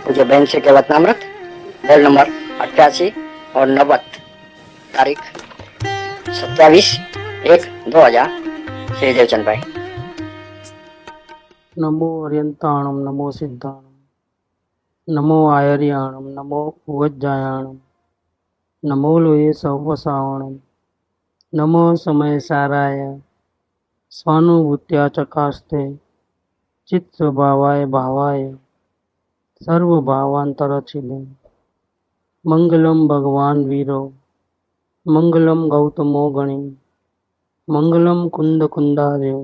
पूज्य बहन श्री के वचनामृत रोल नंबर 88 और 90, तारीख 27/1/2000, श्री देवचंद भाई। नमो अर्यंताणम नमो सिद्धाणम नमो आयर्याणम नमो उवज्जायाणम नमो लोये सवसावणम नमो समय साराय स्वानुभूत्या चकास्ते चित्त भावाय भावाय सर्वभावांतरचिले मंगलम भगवान वीरो मंगलम गौतमो गणि मंगलम कुंद कुंदार्यो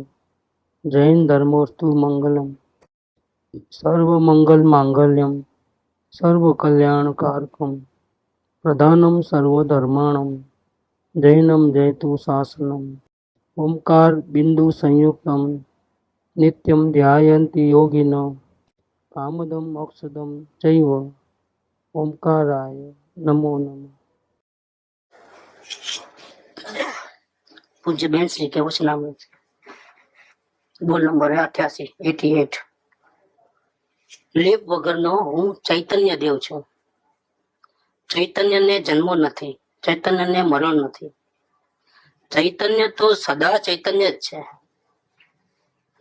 जैन धर्मोस्तु मंगलम सर्व मंगल मांगल्यम सर्व कल्याण कारकम प्रधानम सर्वधर्माणम जैनम जयतु शासनम ओंकार बिंदु संयुक्तम नित्यम ध्यायन्ति योगिनो कामदम मोक्षदम चैव ओंकाराय नमो नमः। पूज्य बहन श्री के वचनामृत रोल नंबर 88 લેપ વગરનો હું ચૈતન્ય દેવ છું. ચૈતન્યને જન્મ નથી, ચૈતન્યને મરણ નથી. ચૈતન્ય તો સદા ચૈતન્ય જ છે.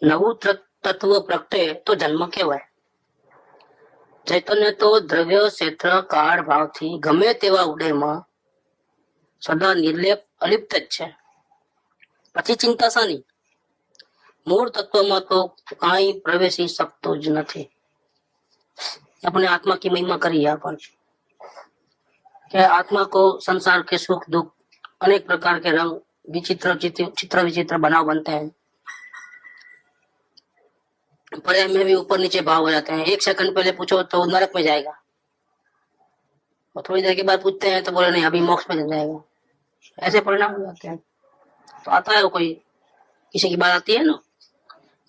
નવું તત્વ પ્રગટે તો જન્મ કહેવાય. ચૈતન્ય તો દ્રવ્ય ક્ષેત્ર કાળ ભાવથી ગમે તેવા ઉદયમાં સદા નિર્લેપ અલિપ્ત જ છે. પછી ચિંતા શાની? મૂળ તત્વમાં તો કાંઈ પ્રવેશી શકતું જ નથી. अपने आत्मा की महिमा करी है अपन कि आत्मा को संसार के सुख दुख अनेक प्रकार के रंग चित्र विचित्र बनाव बनते हैं, पर्याय में भी ऊपर नीचे भाव हो जाते हैं. एक सेकंड पहले पूछो तो नरक में जाएगा, और थोड़ी देर के बाद पूछते हैं तो बोले नहीं अभी मोक्ष में जाएगा. ऐसे परिणाम हो जाते हैं. तो आता है वो कोई किसी की बात आती है ना,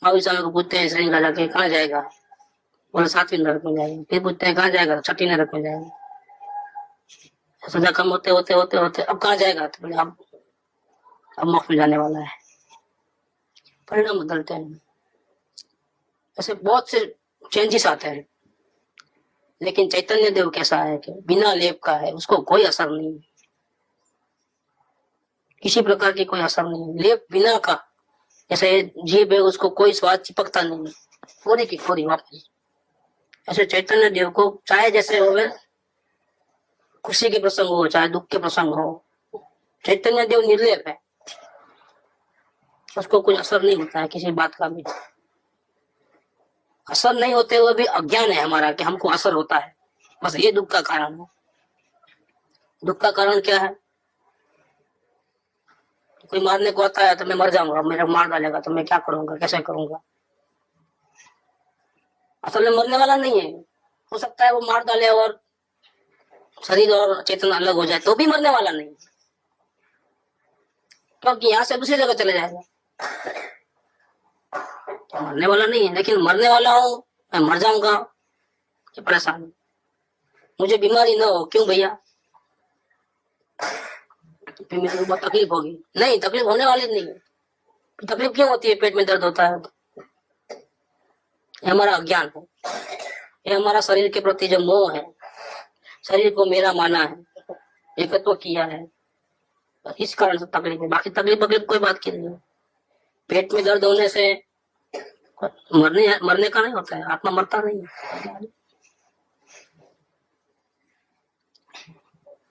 महावीर स्वामी को पूछते हैं श्रेणी राजा के कहाँ जाएगा, बोले 7वीं नरक में जाएगा. फिर पूछते हैं कहाँ जाएगा, 6ठी नरक में जाएगा. सजा कम होते होते होते होते अब कहाँ जाएगा, तो बोले अब मोक्ष में जाने वाला है. परिणाम बदलते हैं. ऐसे बहुत से चेंजेस आते हैं. लेकिन चैतन्य देव कैसा है कि बिना लेप का है, उसको कोई असर नहीं, किसी प्रकार की कोई असर नहीं. लेप बिना का जैसे जीभ है, उसको कोई स्वाद चिपकता नहीं, पूरी की पूरी वापस. ऐसे चैतन्य देव को चाहे जैसे हो, खुशी के प्रसंग हो चाहे दुख के प्रसंग हो, चैतन्य देव निर्लेप है, उसको कुछ असर नहीं होता है किसी बात का भी. असर नहीं होते हुए भी अज्ञान है हमारा कि हमको असर होता है, बस ये दुख का कारण है. दुख का कारण क्या है? कोई मारने को आता है तो मैं मर जाऊंगा, मेरा मार डालेगा तो मैं क्या करूंगा, कैसे करूंगा. असल में मरने वाला नहीं है. हो सकता है वो मार डाले और शरीर और चेतना अलग हो जाए, तो भी मरने वाला नहीं, क्योंकि यहाँ से दूसरी जगह चले जाएगा. तो मरने वाला नहीं है, लेकिन मरने वाला हूं, मैं मर जाऊंगा ये परेशान हूं. मुझे बीमारी ना हो, क्यों भैया, फिर मेरे को बहुत तकलीफ होगी. नहीं, तकलीफ होने वाली नहीं है. तकलीफ क्यों होती है? पेट में दर्द होता है, ये हमारा अज्ञान है. ये हमारा शरीर के प्रति जो मोह है, शरीर को मेरा माना है, एकत्व किया है, इस कारण से तकलीफ है. बाकी तकलीफ कोई बात की नहीं है. पेट में दर्द होने से मरने का नहीं होता है, आत्मा मरता नहीं है.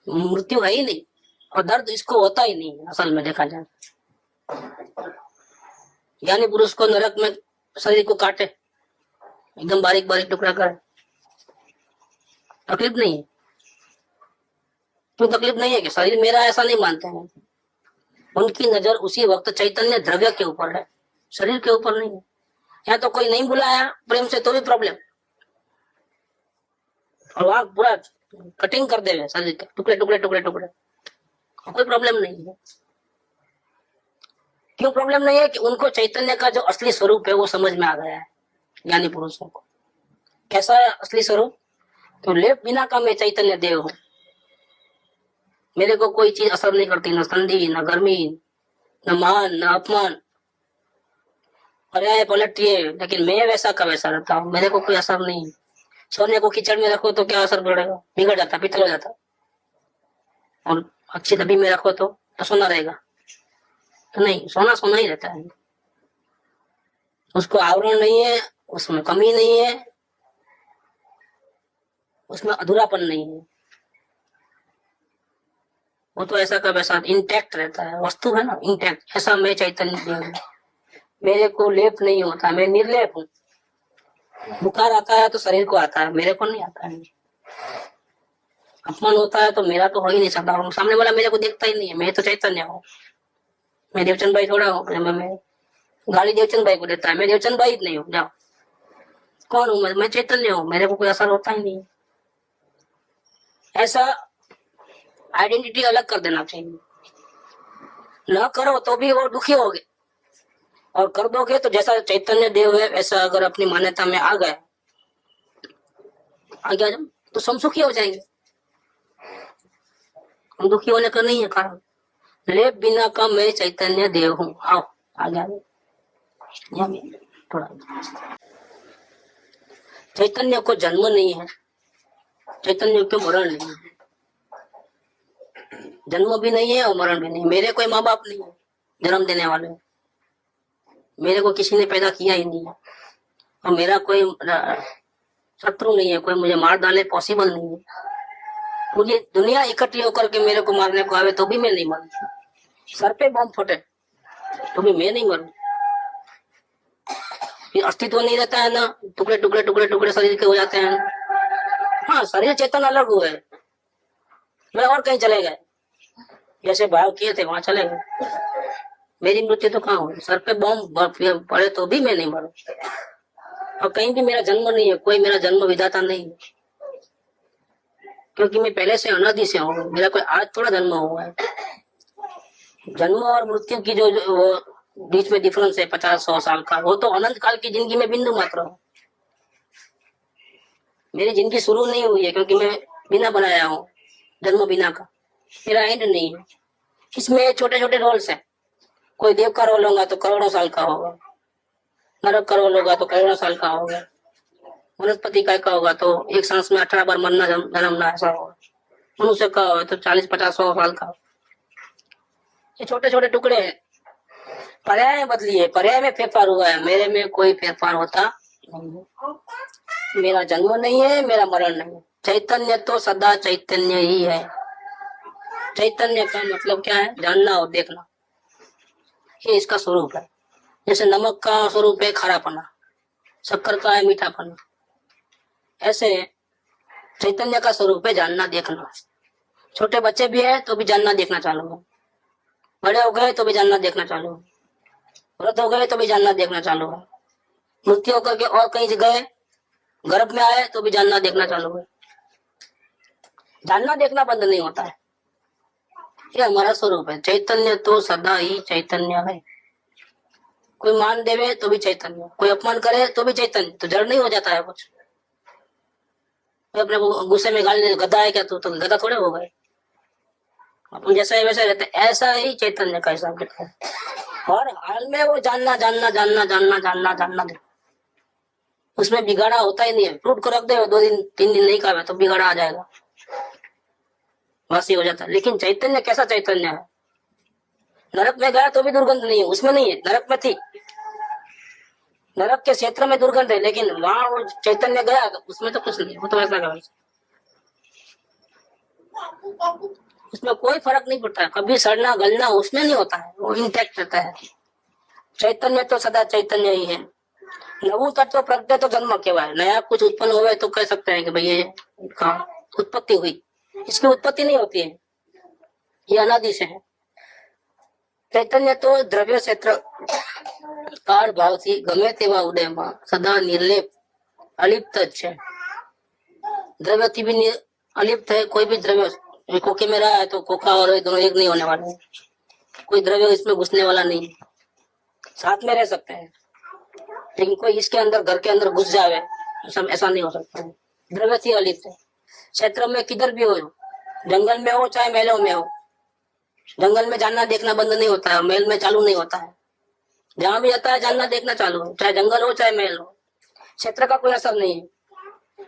मृत्यु है ही नहीं, और दर्द इसको होता ही नहीं असल में देखा जाए. यानी पुरुष को नरक में शरीर को काटे, एकदम बारीक बारीक टुकड़ा करे, तकलीफ नहीं है. क्यों तकलीफ नहीं है? कि शरीर मेरा ऐसा नहीं मानते हैं. उनकी नजर उसी वक्त चैतन्य द्रव्य के ऊपर है, शरीर के ऊपर नहीं है. यहाँ तो कोई नहीं बुलाया प्रेम से तो भी प्रॉब्लम, और वहां पूरा कटिंग कर दे शरीर के टुकड़े टुकड़े टुकड़े टुकड़े, कोई प्रॉब्लम नहीं है. क्यों प्रॉब्लम नहीं है? कि उनको चैतन्य का जो असली स्वरूप है वो समझ में आ गया है ज्ञानी पुरुषों को. कैसा है असली स्वरूप? तो लेप बिना का मैं चैतन्य देव हूं, मेरे को कोई चीज असर नहीं करती, न ठंडी न गर्मी न मान न अपमान, पर्याय पलटिए, लेकिन मैं वैसा का वैसा रहता हूँ, मेरे को कोई असर नहीं. सोने को कीचड़ में रखो तो क्या असर पड़ेगा? बिगड़ जाता, पितल हो जाता। और अच्छी डब्बी में रखो तो सोना रहेगा? तो नहीं, सोना सोना ही रहता है। उसको आवरण नहीं है, उसमें कमी नहीं है, उसमें अधूरापन नहीं है। वो तो ऐसा का वैसा इंटैक्ट रहता है, वस्तु है ना, इंटैक्ट। ऐसा मैं चैतन्य देव हूं, मेरे को लेप नहीं होता, मैं निर्लेप हूँ। बुखार आता है तो शरीर को आता है, मेरे को नहीं आता है। अपमान होता है तो मेरा तो हो ही नहीं सकता, सामने वाला मेरे को देखता ही नहीं है, मैं तो चैतन्य हूँ। मैं देवचंद भाई थोड़ा हूँ, मैं गाली देवचंद भाई को देता है, मैं देवचंद भाई नहीं हूँ। जाओ, कौन हूँ मैं चैतन्य हूँ, मेरे को कोई असर होता ही नहीं। ऐसा आइडेंटिटी अलग कर देना चाहिए। न करो तो भी वो दुखी होगे, और कर दोगे तो जैसा चैतन्य देव है वैसा अगर अपनी मान्यता में आ गया जब तो हम सुखी हो जाएंगे। हम दुखी होने का नहीं है कारण। लेप बिना का मैं चैतन्य देव हूँ। आओ आगे थोड़ा। चैतन्य को जन्म नहीं है, चैतन्य को मरण नहीं है। जन्म भी नहीं है और मरण भी नहीं। मेरे कोई माँ बाप नहीं है जन्म देने वाले, मेरे को किसी ने पैदा किया ही नहीं है, और मेरा कोई शत्रु नहीं है, कोई मुझे मार डाले पॉसिबल नहीं है। मुझे दुनिया इकट्ठी होकर के मेरे को मारने को आवे तो भी मैं नहीं मरूं, सर पे बम फटे तो भी मैं नहीं मरूं। फिर अस्तित्व नहीं रहता है ना, टुकड़े टुकड़े टुकड़े टुकड़े शरीर के हो जाते हैं। हाँ, शरीर चेतन अलग हुए, मैं और कहीं चले गए, जैसे भाव किए थे वहां चले गए। मेरी मृत्यु तो कहाँ हुई? सर पे बम पड़े तो भी मैं नहीं मरूं। और कहीं भी मेरा जन्म नहीं है, कोई मेरा जन्म विधाता नहीं है, क्योंकि मैं पहले से अनादि से हूँ। मेरा कोई आज थोड़ा जन्म हुआ है। जन्म और मृत्यु की जो वो बीच में डिफरेंस है 50-100 साल का, वो तो अनंत काल की जिंदगी में बिंदु मात्र हो। मेरी जिंदगी शुरू नहीं हुई है क्योंकि मैं बिना बनाया हूँ, जन्म बिना का। मेरा एंड नहीं है। इसमें छोटे छोटे रोल्स है। कोई देव का रोल होगा तो करोड़ों साल का होगा, नरक का रोल होगा तो करोड़ों साल का होगा, वनस्पति का होगा तो एक सांस में 18 बार मरना जन्मना ऐसा होगा, मनुष्य का होगा तो 40-50-100 साल का। ये छोटे छोटे टुकड़े हैं। पर्याय बदली है, पर्याय में फेरफार हुआ है, मेरे में कोई फेरफार होता नहीं है। मेरा जन्म नहीं है, मेरा मरण नहीं है। चैतन्य तो सदा चैतन्य ही है। चैतन्य का मतलब क्या है? जानना और देखना, ये इसका स्वरूप है। जैसे नमक का स्वरूप है खारापना, शक्कर का है मीठापना, ऐसे चैतन्य का स्वरूप है जानना देखना। छोटे बच्चे भी है तो भी जानना देखना चालू है, बड़े हो गए तो भी जानना देखना चालू है, वृद्ध हो गए तो भी जानना देखना चालू है, मृत्यु होकर के और कहीं गए, गर्भ में आए तो भी जानना देखना चालू है। जानना देखना बंद नहीं होता है, ये हमारा स्वरूप है। चैतन्य तो सदा ही चैतन्य है। कोई मान देवे तो भी चैतन्य, कोई अपमान करे तो भी चैतन्य। तो जड़ नहीं हो जाता है कुछ। अपने को गुस्से में गाली दे, गधा है क्या तू? तो गधा थोड़े हो गए। अपन जैसा है वैसा रहते, ऐसा ही चैतन्य का हिसाब किताब है। और हाल में वो जानना जानना जानना जानना जानना जानना दे, उसमें बिगाड़ा होता ही नहीं है। फ्रूट को रख दे 2 दिन 3 दिन नहीं खावे तो बिगाड़ा आ जाएगा, वासी हो जाता है। लेकिन चैतन्य कैसा चैतन्य है? नरक में गया तो भी दुर्गंध नहीं है, उसमें नहीं है। नरक में थी, नरक के क्षेत्र में दुर्गंध है, लेकिन वहां वो चैतन्य गया तो उसमें तो कुछ नहीं है, वो तो वैसा का वैसा। उसमें कोई फर्क नहीं पड़ता है, कभी सड़ना गलना उसमें नहीं होता है, वो इंटैक्ट रहता है। चैतन्य तो सदा चैतन्य ही है। नवु तत्व प्रज्ञा तो जन्म केवाय। नया कुछ उत्पन्न हुए तो कह सकते हैं कि भाई ये उत्पत्ति हुई, इसकी उत्पत्ति नहीं होती है, ये अनादि से है। चैतन्य तो द्रव्य क्षेत्र काળ ભાવથી ગમે તેવા ઉદયમાં સદા निर्लेप अलिप्त है। द्रव्य भी अलिप्त है। कोई भी द्रव्य कोके में रहा है तो कोका और दोनों एक नहीं होने वाले हैं। कोई द्रव्य इसमें घुसने वाला नहीं है, साथ में रह सकते हैं, लेकिन कोई इसके अंदर घर के अंदर घुस जावे ऐसा नहीं हो सकता है। द्रव्य थी अलिप्त है। क्षेत्र में किधर भी हो, जंगल में हो चाहे महलों में हो, जंगल में जानना देखना बंद नहीं होता है, महल में चालू नहीं होता है। जहां भी जाता है जानना देखना चालू है, चाहे जंगल हो चाहे महल हो। क्षेत्र का कोई असर नहीं है।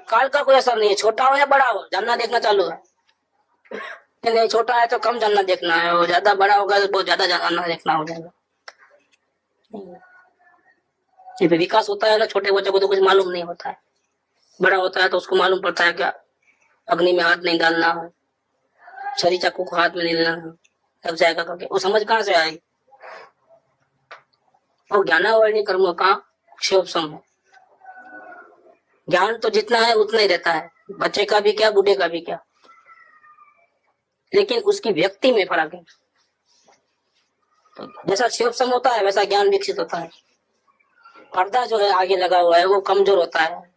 काल का कोई असर नहीं है, छोटा हो या बड़ा हो, जानना देखना चालू है। नहीं, छोटा है तो कम जानना देखना है, और ज्यादा बड़ा होगा तो बहुत ज्यादा जानना देखना हो जाएगा। ये विकास होता है ना, छोटे बच्चों को तो कुछ मालूम नहीं होता है, बड़ा होता है तो उसको मालूम पड़ता है क्या अग्नि में हाथ नहीं डालना, छरी चाकू को हाथ में नहीं लेना, तब जाएगा करके। वो समझ कहाँ से आएगी? और ज्ञानावरणी कर्मों का क्षोभसम है। ज्ञान तो जितना है उतना ही रहता है, बच्चे का भी क्या, बूढ़े का भी क्या, लेकिन उसकी व्यक्ति में फर्क है। जैसा क्षोभसम होता है वैसा ज्ञान विकसित होता है। पर्दा जो है आगे लगा हुआ है वो कमजोर होता है,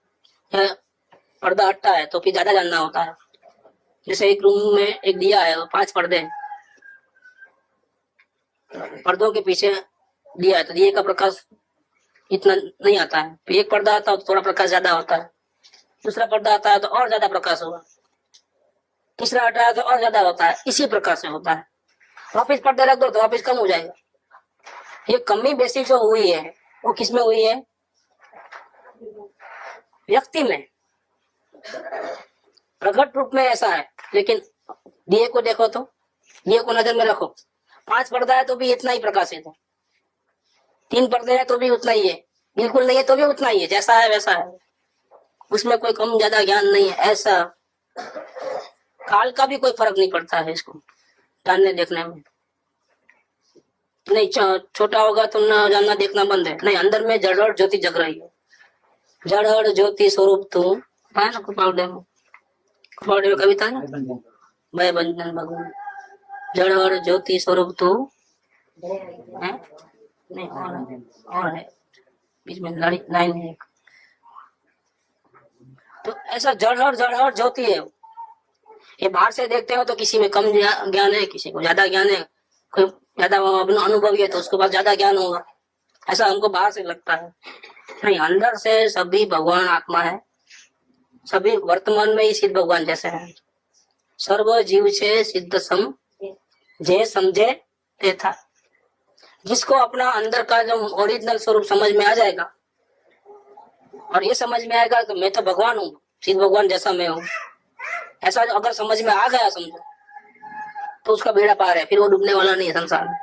पर्दा हटता है तो फिर ज्यादा जानना होता है। जैसे एक रूम में एक दिया है और 5 पर्दे हैं, पर्दों के पीछे दिया है तो दिए का प्रकाश इतना नहीं आता है, फिर एक पर्दा आता है तो थोड़ा प्रकाश ज्यादा होता है, दूसरा पर्दा आता है तो और ज्यादा प्रकाश होगा, तीसरा हटा है तो और ज्यादा होता है। इसी प्रकार से होता है। वापिस पर्दे रख दो तो वापिस कम हो जाएगा। ये कमी बेसिक जो हुई है वो किस में हुई है? व्यक्ति में। प्रकट रूप में ऐसा है, लेकिन दिए को देखो तो, दिए को नजर में रखो, 5 पर्दा है तो भी इतना ही प्रकाशित है, 3 पर्दे हैं तो भी उतना ही है, बिल्कुल नहीं है तो भी उतना ही है, जैसा है वैसा है, उसमें कोई कम ज्यादा ज्ञान नहीं है। ऐसा काल का भी कोई फर्क नहीं पड़ता है इसको जानने देखने में। नहीं छोटा होगा तो न जानना देखना बंद है, नहीं, अंदर में जड़ और ज्योति जग रही है। जड़ और ज्योति स्वरूप तू है ना, कुपावड़े में कविता है, भय बंधन भगवान, जड़ और ज्योति स्वरूप तू है, नहीं और है बीच में लाइन है एक। तो ऐसा जड़ और ज्योति है। ये बाहर से देखते हो तो किसी में कम ज्ञान है, किसी को ज्यादा ज्ञान है, कोई ज्यादा अनुभवी है तो उसके पास ज्यादा ज्ञान होगा, ऐसा हमको बाहर से लगता है। नहीं, अंदर से सभी भगवान आत्मा है, सभी वर्तमान में ही सिद्ध भगवान जैसे हैं। सर्व जीव से सिद्ध सम जे समझे ते था। जिसको अपना अंदर का जो ओरिजिनल स्वरूप समझ में आ जाएगा, और ये समझ में आएगा कि मैं तो भगवान हूँ, सिद्ध भगवान जैसा मैं हूँ, ऐसा अगर समझ में आ गया समझो, तो उसका बेड़ा पार है, फिर वो डूबने वाला नहीं है संसार में,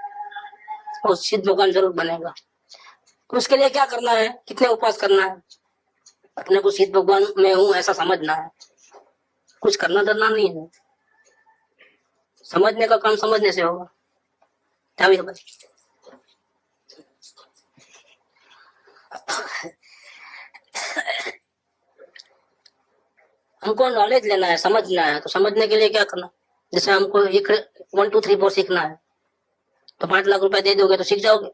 वो सिद्ध भगवान जरूर बनेगा। तो उसके लिए क्या करना है, कितने उपवास करना है, अपने को सिद्ध भगवान में हूँ ऐसा समझना है, कुछ करना डरना नहीं है। समझने का काम समझने से होगा। हमको नॉलेज लेना है, समझना है, तो समझने के लिए क्या करना, जैसे हमको 1 2 3 4 सीखना है तो 5 लाख रुपए दे दोगे तो सीख जाओगे,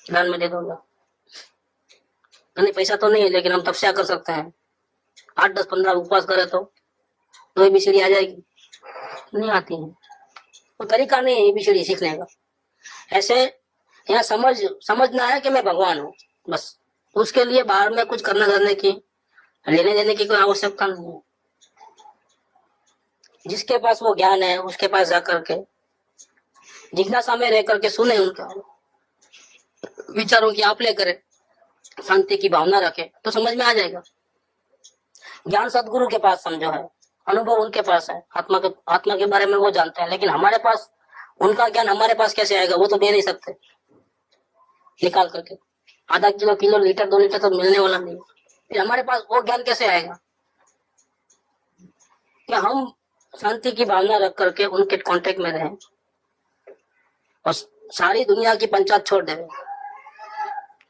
दान में दे दोगे। नहीं, पैसा तो नहीं है, लेकिन हम तपस्या कर सकते हैं, 8 10 15 उपवास करे तो 2 ABCD आ जाएगी। नहीं आती है, वो तरीका नहीं है ABCD सीखने का। ऐसे यहाँ समझना है कि मैं भगवान हूँ, बस। उसके लिए बाहर में कुछ करने करने की, लेने देने की कोई आवश्यकता नहीं है। जिसके पास वो ज्ञान है उसके पास जाकर के जिज्ञासा में रह करके सुने, उनका विचारों की आप ले करे, शांति की भावना रखे तो समझ में आ जाएगा। ज्ञान सदगुरु के पास समझो है, अनुभव उनके पास है, आत्मा के बारे में वो जानते हैं, लेकिन हमारे पास उनका ज्ञान हमारे पास कैसे आएगा, वो तो दे नहीं सकते निकाल करके। आधा किलो लीटर 2 लीटर तो मिलने वाला नहीं, फिर हमारे पास वो ज्ञान कैसे आएगा? क्या हम शांति की भावना रख करके उनके कांटेक्ट में रहें और सारी दुनिया की पंचायत छोड़ दे,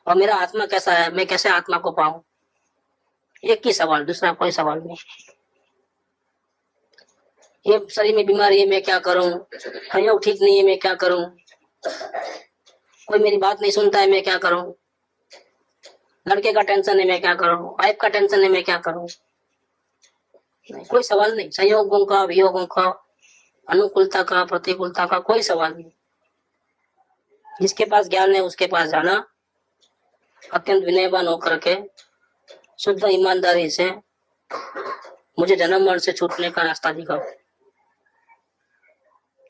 और मेरा आत्मा कैसा है, मैं कैसे आत्मा को पाऊं, एक ही सवाल, दूसरा कोई सवाल नहीं। ये शरीर में बीमारी है, मैं क्या करूं, सहयोग ठीक नहीं है, मैं क्या करूं, कोई मेरी बात नहीं सुनता है, मैं क्या करूं, लड़के का टेंशन है, मैं क्या करूं, वाइफ का टेंशन है, मैं क्या करूं। कोई सवाल नहीं, संयोगों का, वियोगों का, अनुकूलता का, प्रतिकूलता का कोई सवाल नहीं। जिसके पास ज्ञान है उसके पास जाना, अत्यंत विनयवान होकर के शुद्ध ईमानदारी से मुझे जन्म मरण से छूटने का रास्ता दिखाओ।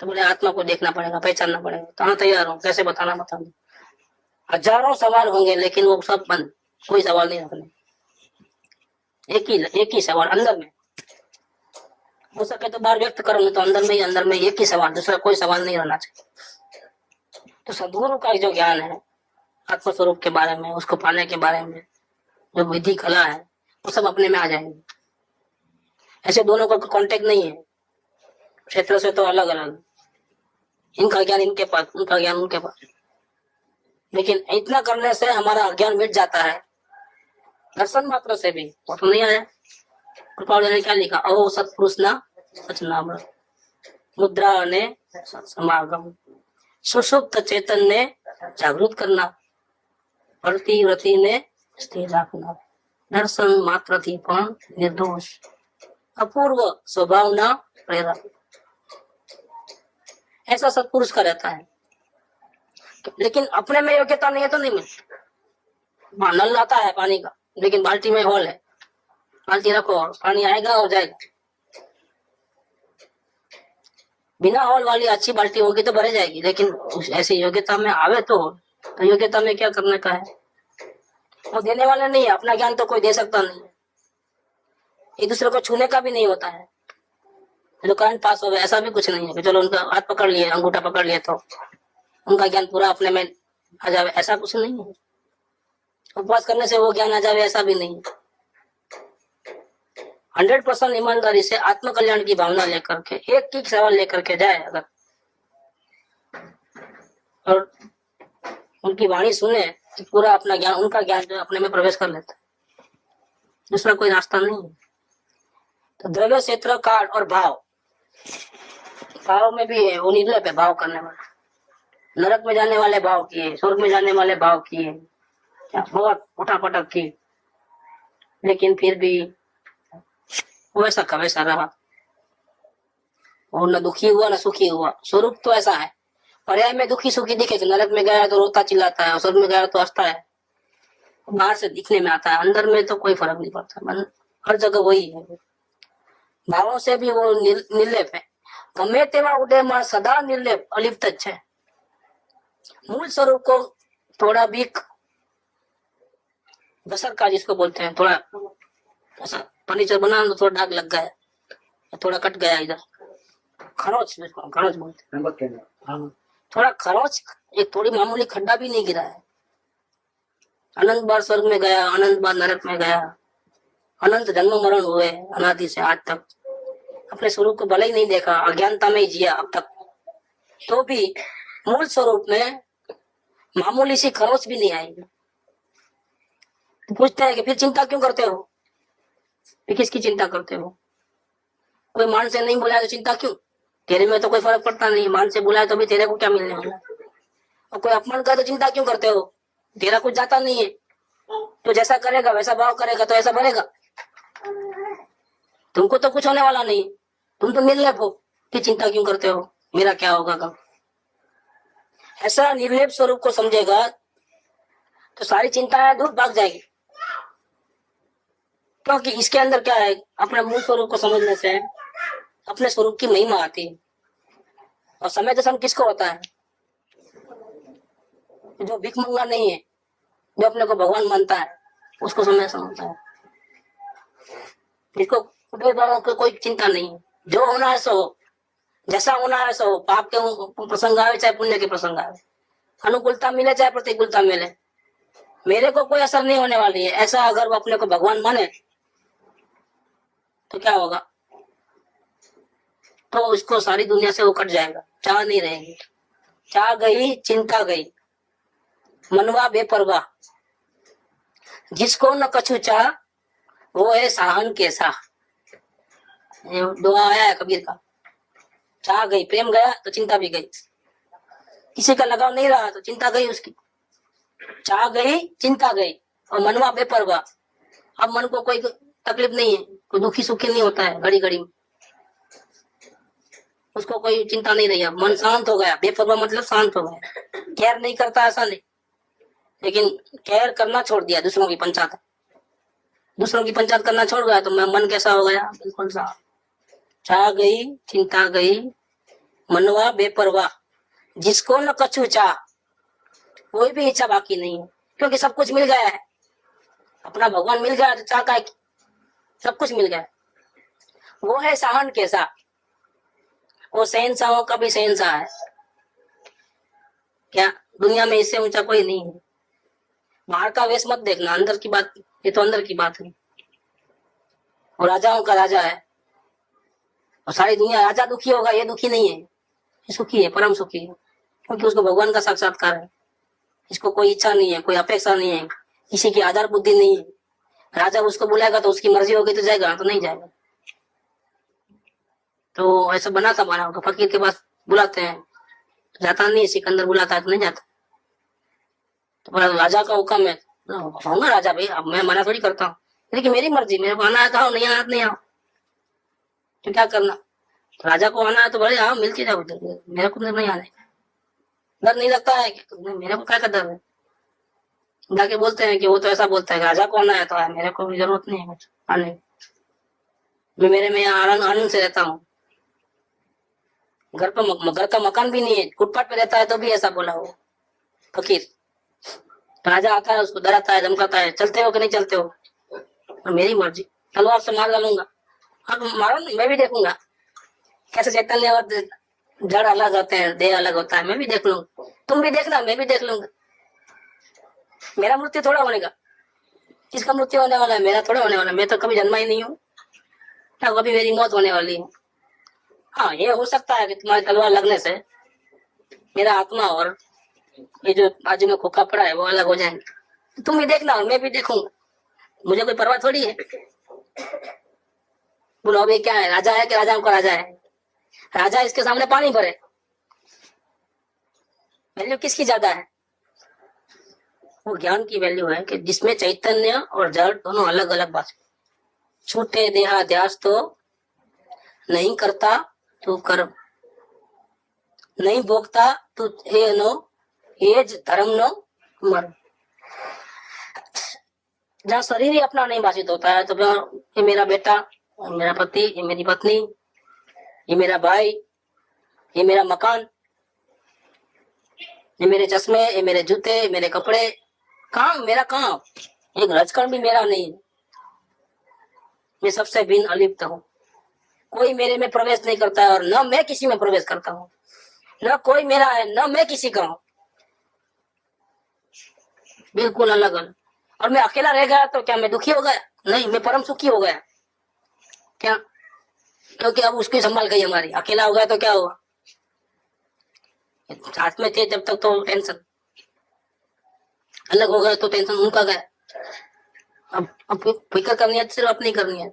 तो बोले आत्मा को देखना पड़ेगा, पहचानना पड़ेगा। तो हाँ तैयार हूँ, कैसे बताना बता दो। हजारों सवाल होंगे लेकिन वो सब बंद, कोई सवाल नहीं रखने। एक ही सवाल अंदर में, हो सके तो बाहर व्यक्त करो, तो अंदर में एक ही सवाल, दूसरा कोई सवाल नहीं रहना चाहिए। तो सद्गुरु का जो ज्ञान है आत्म स्वरूप के बारे में, उसको पाने के बारे में जो विधि कला है, वो सब अपने में आ जाएंगे। ऐसे दोनों का कांटेक्ट नहीं है, क्षेत्र से तो अलग अलग, इनका ज्ञान इनके पास, उनका ज्ञान उनके पास। लेकिन इतना करने से हमारा अज्ञान मिट जाता है, दर्शन मात्र से भी। वो तो नहीं आया, कृपालु ने क्या लिखा, ओ सत्पुरुष ना सचनाम मुद्रा ने समागम, सुषुप्त चेतन ने जागृत करना, बढ़ती व्रति ने स्थिर रखना, दर्शन मात्र थी पण निर्दोष, अपूर्व स्वभावना प्रेरक। ऐसा सत्पुरुष का रहता है। लेकिन अपने में योग्यता नहीं है तो नहीं मिलती। नल आता है पानी का, लेकिन बाल्टी में होल है, बाल्टी रखो पानी आएगा और जाएगा। बिना होल वाली अच्छी बाल्टी होगी तो भरे जाएगी, लेकिन ऐसी योग्यता में आवे तो योग्यता में क्या करने का है। वो देने वाले नहीं है, अपना ज्ञान तो कोई दे सकता नहीं है, एक दूसरे को छूने का भी नहीं होता है। जो करंट पास हो गया ऐसा भी कुछ नहीं है कि चलो उनका हाथ पकड़ लिए, अंगूठा पकड़ लिए तो उनका ज्ञान पूरा अपने में आ जावे, ऐसा कुछ नहीं है। उपवास करने से वो ज्ञान आ जावे, ऐसा भी नहीं। 100% ईमानदारी से आत्म कल्याण की भावना लेकर के, एक ही सवाल लेकर के जाए अगर, और उनकी वाणी सुने तो पूरा अपना ज्ञान, उनका ज्ञान जो अपने में प्रवेश कर लेता है। दूसरा कोई रास्ता नहीं है। तो द्रव्य, क्षेत्र, काल और भाव, भाव में भी है, वो निर्लप है भाव करने वाला। नरक में जाने वाले भाव किए, स्वर्ग में जाने वाले भाव किए, बहुत उठापटक की, लेकिन फिर भी वैसा का वैसा रहा, और न दुखी हुआ न सुखी हुआ। स्वरूप तो ऐसा है, पर्याय में दुखी सुखी दिखे, नरक में गया तो रोता चिल्लाता है, स्वर्ग में गया तो हंसता है, बाहर से दिखने में आता है, अंदर में तो कोई फर्क नहीं पड़ता, मन हर जगह वही है। भावों से भी वो निर्लेप है, गमे तेवा उदय में सदा निर्लेप अलिप्त है। मूल स्वरूप को थोड़ा भी बसर का जिसको बोलते हैं, थोड़ा ऐसा फर्नीचर बना तो थोड़ा दाग लग गया, थोड़ा कट गया इधर, खरोच, खरोच बोलते हैं। हाँ, थोड़ा खरोच, एक थोड़ी मामूली खड्डा भी नहीं गिरा है। अनंत बार स्वर्ग में गया, अनंत बार नरक में गया, अनंत जन्म मरण हुए अनादि से आज तक, अपने स्वरूप को भले ही नहीं देखा, अज्ञानता में ही जिया अब तक, तो भी मूल स्वरूप में मामूली सी खरोच भी नहीं आएगी। तो पूछते हैं कि फिर चिंता क्यों करते हो, फिर किसकी चिंता करते हो? कोई मान से नहीं बुलाया तो चिंता क्यों? तेरे में तो कोई फर्क पड़ता नहीं, मान से बुलाया तो भी तेरे को क्या मिलने वाला। और कोई अपमान करे तो चिंता क्यों करते हो? तेरा कुछ जाता नहीं है, तो जैसा करेगा वैसा भाव करेगा तो ऐसा बढ़ेगा। तुमको तो कुछ होने वाला नहीं, तुम तो निर्लेप हो, कि चिंता क्यों करते हो, मेरा क्या होगा कब। ऐसा निर्लेप स्वरूप को समझेगा तो सारी चिंताएं दूर भाग जाएगी, क्योंकि इसके अंदर क्या है, अपने मूल स्वरूप को समझने से अपने स्वरूप की महिमा आती है। और समय दर्शन किसको होता है? जो भिख मंगा नहीं है, जो अपने को भगवान मानता है, उसको समय दर्शन होता है। जिसको कोई चिंता नहीं है, जो होना है सो हो, जैसा होना है सो हो, पाप के प्रसंग आवे चाहे पुण्य के प्रसंग आवे, अनुकूलता मिले चाहे प्रतिकूलता मिले, मेरे को कोई असर नहीं होने वाली है। ऐसा अगर वो अपने को भगवान माने तो क्या होगा, तो उसको सारी दुनिया से वो कट जाएगा, चाह नहीं रहेगी। चाह गई चिंता गई, मनवा बेपरवाह, जिसको न कछु चाह वो है साहन के साह। दुआ आया है कबीर का, चाह गई, प्रेम गया तो चिंता भी गई। किसी का लगाव नहीं रहा तो चिंता गई उसकी, चाह गई चिंता गई, और मनवा बेपरवाह, अब मन को कोई तकलीफ नहीं है, कोई दुखी सुखी नहीं होता है घड़ी घड़ी में, उसको कोई चिंता नहीं रही, मन शांत हो गया। बेपरवाह मतलब शांत हो गया, केयर नहीं करता ऐसा नहीं, लेकिन केयर करना छोड़ दिया, दूसरों की पंचायत, दूसरों की पंचायत करना छोड़ गया तो मन कैसा हो गया, बिल्कुल साफ। चाह गई चिंता गई, मनवा बेपरवाह, जिसको न कछु चाह, कोई भी इच्छा बाकी नहीं है, क्योंकि सब कुछ मिल गया है। अपना भगवान मिल गया तो चाह का सब कुछ मिल गया। वो है साहन कैसा, वो शहंशाहों का भी शहंशाह है। क्या दुनिया में इससे ऊंचा कोई नहीं है। बाहर का वेश मत देखना, अंदर की बात, ये तो अंदर की बात है। वो राजाओं का राजा है, और सारी दुनिया राजा दुखी होगा, ये दुखी नहीं है, ये सुखी है, परम सुखी है, क्योंकि उसको भगवान का साक्षात्कार है। इसको कोई इच्छा नहीं है, कोई अपेक्षा नहीं है, किसी की आधार बुद्धि नहीं है। राजा उसको बुलाएगा तो उसकी मर्जी होगी तो जाएगा, तो नहीं जाएगा। तो ऐसा बनाता बना तो फकीर के पास बुलाते हैं, जाता नहीं है। सिकंदर बुलाता है तो नहीं जाता। तो राजा का हुक्म है, होगा राजा भाई, अब मैं मना थोड़ी करता हूँ, लेकिन मेरी मर्जी, मेरे को आना है तो आओ, नहीं आना तो नहीं आओ, तो क्या करना। तो राजा को आना है तो बड़े आओ, मिलके जाओ, मेरे को नहीं आने डर नहीं लगता है, मेरे को क्या डर है। जाके बोलते हैं कि वो तो ऐसा बोलता है, राजा को आना है तो आए, मेरे को भी जरूरत नहीं है कुछ आने की। मैं मेरे में यहाँ आनंद से रहता हूँ। घर का मकान भी नहीं है, फुटपाथ पे रहता है तो भी ऐसा बोला वो फकीर। तो राजा आता है, उसको डराता है, धमकाता है, चलते हो कि नहीं चलते हो, और मेरी मर्जी, तलवार से मार डालूंगा। अब मारो, मैं भी देखूंगा कैसे चैतन्य और जड़ अलग होते हैं, देह अलग होता है, मैं भी देख लूंगा, तुम भी देखना, मैं भी देख लूंगा। मेरा मृत्यु थोड़ा होने का, किसका मृत्यु होने वाला है, मेरा थोड़ा होने वाला है। मैं तो कभी जन्मा ही नहीं हूँ, क्या कभी मेरी मौत होने वाली है। हाँ, ये हो सकता है कि तुम्हारी तलवार लगने से मेरा आत्मा और ये जो बाजू में खोखा पड़ा है वो अलग हो जाएंगे। तुम भी देखना और मैं भी देखूंगा, मुझे कोई परवाह थोड़ी है। बोलो अभी क्या है, राजा है कि राजाओं का राजा है। राजा इसके सामने पानी भरे, वैल्यू किसकी ज्यादा है। वो ज्ञान की वैल्यू है कि जिसमें चैतन्य और जड़ दोनों अलग अलग बात। छूटे देहाध्यास तो नहीं करता तू कर्म, नहीं भोगता तू हे नो एज धर्म नो मर्म। जहाँ शरीर ही अपना नहीं भाषित होता है, तो ये मेरा बेटा, मेरा पति, ये मेरी पत्नी, ये मेरा भाई, ये मेरा मकान, ये मेरे चश्मे, ये मेरे जूते, ये मेरे कपड़े, कहाँ मेरा, कहाँ एक रजकण भी मेरा नहीं है। मैं सबसे भिन्न अलिप्त हूँ, कोई मेरे में प्रवेश नहीं करता है, और न मैं किसी में प्रवेश करता हूँ। न कोई मेरा है, न मैं किसी का हूँ, बिल्कुल अलग अलग। और मैं अकेला रह गया तो क्या मैं दुखी हो गया? नहीं, मैं परम सुखी हो गया। क्या? क्योंकि अब उसकी संभाल गई हमारी। अकेला हो गया तो क्या हुआ? साथ में थे जब तक तो टेंशन, अलग हो गए तो टेंशन उनका गया। अब फिक्र करनी है सिर्फ अपनी करनी है,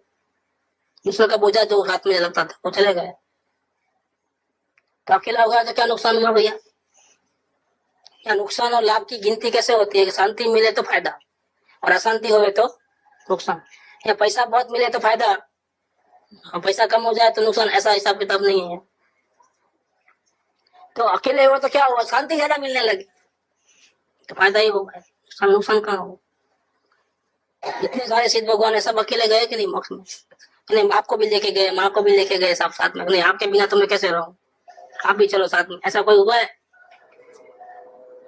दूसरे का बोझा जो हाथ में लगता था वो चले गए। तो अकेला हो गया तो क्या नुकसान हुआ भैया? क्या नुकसान और लाभ की गिनती कैसे होती है कि शांति मिले तो फायदा और अशांति होवे तो नुकसान, या पैसा बहुत मिले तो फायदा और पैसा कम हो जाए तो नुकसान, ऐसा हिसाब किताब नहीं है। तो अकेले हो तो क्या हुआ? शांति ज्यादा मिलने लगी तो फायदा ही होगा, नुकसान कहाँ होगा? इतने सारे सिद्ध भगवान है, सब अकेले गए कि नहीं मोक्ष में? नहीं, आपको भी लेके गए, माँ को भी लेके गए, सब साथ में। नहीं, आपके बिना तो मैं कैसे रहूं, आप भी चलो साथ में। ऐसा कोई हुआ है?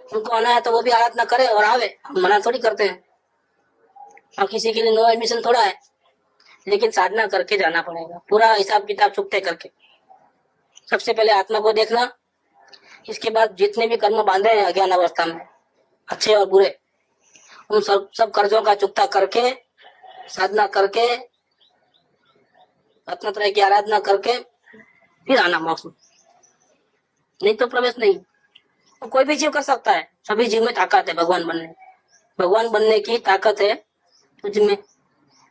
उनको आना है तो वो भी आराधना करे और आवे, हम मना थोड़ी करते हैं। और किसी के लिए नो एडमिशन थोड़ा है, लेकिन साधना करके जाना पड़ेगा, पूरा हिसाब किताब चुकते करके। सबसे पहले आत्मा को देखना, इसके बाद जितने भी कर्म बांधे हैं अज्ञान अवस्था में, अच्छे और बुरे, उन सब कर्जों का चुकता करके, साधना करके, रत्नत्रय की आराधना करके फिर आना मोक्ष में। नहीं तो प्रवेश नहीं। तो कोई भी जीव कर सकता है, सभी जीव में ताकत है भगवान बनने की ताकत है तुझ में।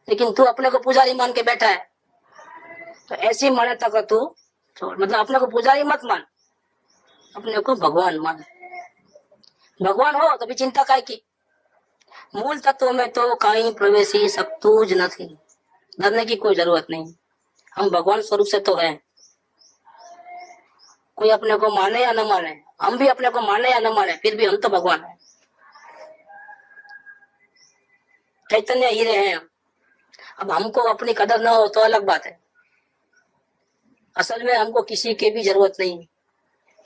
लेकिन तू अपने को पुजारी मान के बैठा है, तो ऐसी माने तक तू छोड़। मतलब अपने को पुजारी मत मान, अपने को भगवान मान। भगवान हो तो भी चिंता काय की? मूल तत्व में तो कहीं प्रवेशी सकतूज नहीं, डरने की कोई जरूरत नहीं। हम भगवान स्वरूप से तो हैं। कोई अपने को माने या न माने, हम भी अपने को माने या न माने, फिर भी हम तो भगवान हैं, चैतन्य हीरे हैं। अब हमको अपनी कदर न हो तो अलग बात है। असल में हमको किसी की भी जरूरत नहीं,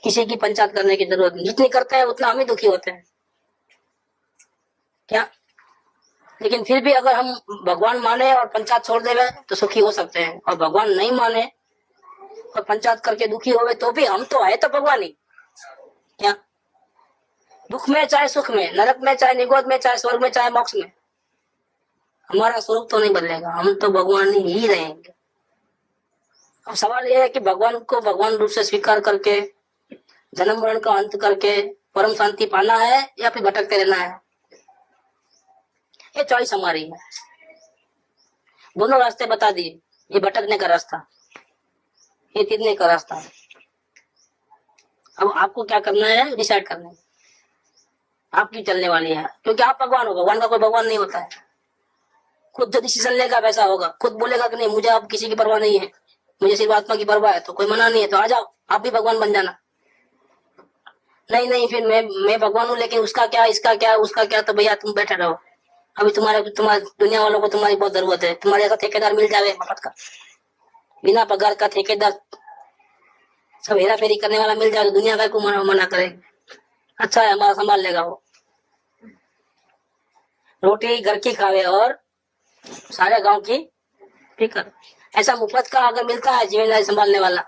किसी की पंचायत करने की जरूरत नहीं। जितनी करते हैं उतना हम ही दुखी होते हैं। क्या? लेकिन फिर भी अगर हम भगवान माने और पंचायत छोड़ देवे तो सुखी हो सकते हैं, और भगवान नहीं माने और पंचायत करके दुखी होवे तो भी हम तो है तो भगवान ही। क्या दुख में चाहे सुख में, नरक में चाहे निगोद में, चाहे स्वर्ग में चाहे मोक्ष में, हमारा स्वरूप तो नहीं बदलेगा, हम तो भगवान ही रहेंगे। अब सवाल यह है कि भगवान को भगवान रूप से स्वीकार करके जन्म मरण का अंत करके परम शांति पाना है या फिर भटकते रहना है, ये चॉइस हमारी है। दोनों रास्ते बता दिए, ये भटकने का रास्ता, ये तीरने का रास्ता है। अब आपको क्या करना है, डिसाइड करना है, आपकी चलने वाली है, क्योंकि आप भगवान हो, भगवान का कोई भगवान नहीं होता है। खुद जो डिसीजन लेगा वैसा होगा, खुद बोलेगा कि नहीं मुझे अब किसी की परवाह नहीं है, मुझे सिर्फ आत्मा की परवाह है, तो कोई मना नहीं है, तो आ जाओ आप भी भगवान बन जाना। नहीं नहीं फिर मैं भगवान हूँ लेकिन उसका क्या, इसका क्या, उसका क्या, तो भैया तुम बैठे रहो, अभी तुम्हारे दुनिया वालों को तुम्हारी बहुत जरूरत है, तुम्हारे ऐसा ठेकेदार मिल जाए मफत का, बिना पगार का ठेकेदार, सब हेरा फेरी करने वाला मिल जाए तो दुनिया का को मना करे। अच्छा है हमारा संभाल लेगा वो, रोटी घर की खावे और सारे गांव की फिक्र। ऐसा मुफ्त का अगर मिलता है जिम्मेदारी संभालने वाला,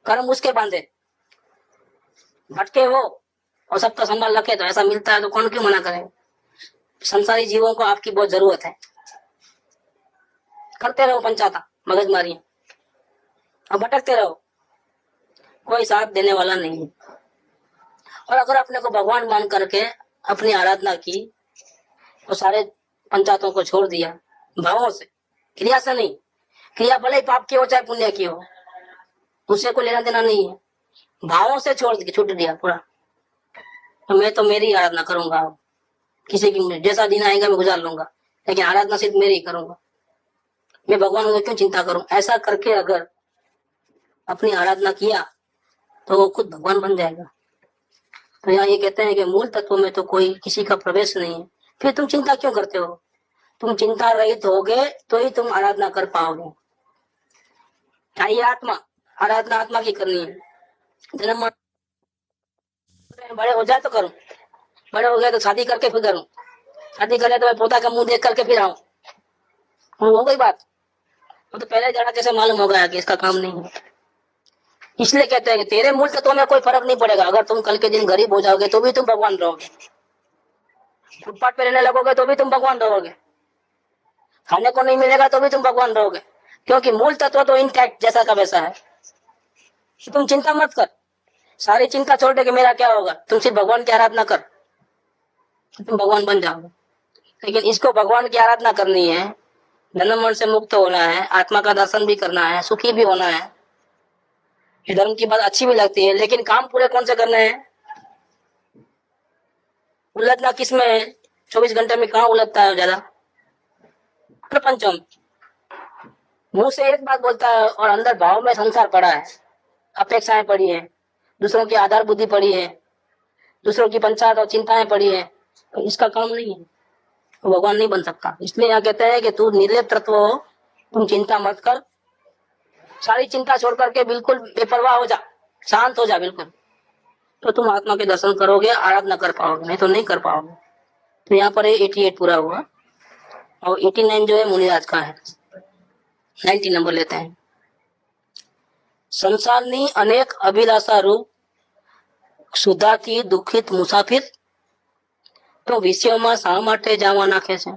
कर्म उसके बांधे, भटके हो और सबका संभाल रखे, तो ऐसा मिलता है तो कौन क्यों मना करे। संसारी जीवों को आपकी बहुत जरूरत है, करते रहो पंचायत मगजमारी और भटकते रहो, कोई साथ देने वाला नहीं है। और अगर अपने को भगवान मान करके अपनी आराधना की और सारे पंचायतों को छोड़ दिया भावों से, क्रिया से नहीं, क्रिया भले ही पाप की हो चाहे पुण्य की हो, उससे कोई लेना देना नहीं है, भावों से छूट दिया पूरा, तो मैं तो मेरी आराधना करूंगा, किसी की जैसा दिन आएगा मैं गुजार लूंगा, लेकिन आराधना सिर्फ मेरी ही करूंगा, मैं भगवान को क्यों चिंता करूं। ऐसा करके अगर अपनी आराधना किया तो वो खुद भगवान बन जाएगा। तो यहाँ ये कहते हैं कि मूल तत्व में तो कोई किसी का प्रवेश नहीं है, फिर तुम चिंता क्यों करते हो। तुम चिंता रहित होगे तो ही तुम आराधना कर पाओगे। ये आत्मा आराधना आत्मा की करनी है। जन्म बड़े हो जाए तो करूं, बड़े हो गए तो शादी करके फिर करूं, शादी करे तो मैं पोता का मुंह देख करके फिर आऊं, हो गई बात। वो तो पहले जरा कैसे मालूम हो गया कि इसका काम नहीं है। इसलिए कहते हैं कि तेरे मूल तत्व में कोई फर्क नहीं पड़ेगा, अगर तुम कल के दिन गरीब हो जाओगे तो भी तुम भगवान रहोगे, फुटपाथ पे रहने लगोगे तो भी तुम भगवान रहोगे, खाने को नहीं मिलेगा तो भी तुम भगवान रहोगे, क्योंकि मूल तत्व तो इंटैक्ट जैसा का वैसा है। तो तुम चिंता मत कर, सारी चिंता छोड़ दे कि मेरा क्या होगा, तुम सिर्फ भगवान की आराधना कर, तुम भगवान बन जाओगे। लेकिन इसको भगवान की आराधना करनी है, जन्म मरण से मुक्त होना है, आत्मा का दर्शन भी करना है, सुखी भी होना है, ये धर्म की बात अच्छी भी लगती है, लेकिन काम पूरे कौन से करने हैं। उलझना किस में है, 24 घंटे में कहाँ उलझता है ज्यादा, प्रपंचम, मुंह से एक बात बोलता है और अंदर भाव में संसार पड़ा है, अपेक्षाएं पड़ी है, दूसरों की आधार बुद्धि पड़ी है, दूसरों की पंचायत और चिंताएं पड़ी है, तो इसका काम नहीं है, तो भगवान नहीं बन सकता। इसलिए यहाँ कहते हैं कि तू निर्लेप तत्व हो, तुम चिंता मत कर, सारी चिंता छोड़ करके बिल्कुल बेपरवाह हो जा, शांत हो जा बिल्कुल, तो तुम आत्मा के दर्शन करोगे, आराधना कर पाओगे, नहीं तो नहीं कर पाओगे। तो यहाँ पर 88 पूरा हुआ और 89 जो है मुनिराज का है, 90 नंबर लेते हैं। संसाરની अनेक अभिलाषा रूप સુધાથી દુઃખિત મુસાફિર તો વિષયોમાં શા માટે જવા નાખે છે,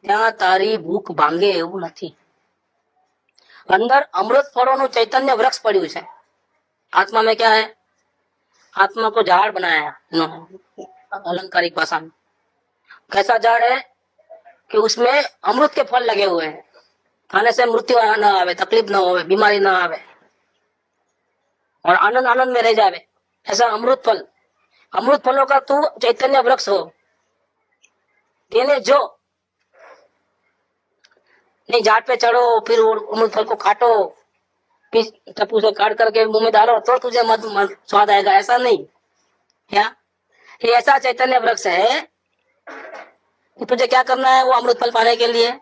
ત્યાં તારી ભૂખ ભાંગે એવું નથી। અંદર અમૃત ફળોનું ચૈતન્ય વૃક્ષ પડ્યું છે। आत्मा में क्या है, आत्मा को झाड़ बनाया है अलंकारिक भाषा में। कैसा झाड़ है कि उसमें अमृत के फल लगे हुए हैं, खाने से मृत्यु न आवे, तकलीफ न हो, बीमारी न आवे और आनंद आनंद में रह जावे, ऐसा अमृत फल। अमृत फलों का तू चैतन्य वृक्ष हो, तेने जो नहीं झाड़ पे चढ़ो फिर अमृत फल को काटो, फिर चप्पू से काट करके मुंह में डालो तो तुझे मत स्वाद आएगा, ऐसा नहीं। क्या ये ऐसा चैतन्य वृक्ष है कि तुझे क्या करना है, वो अमृत फल पाने के लिए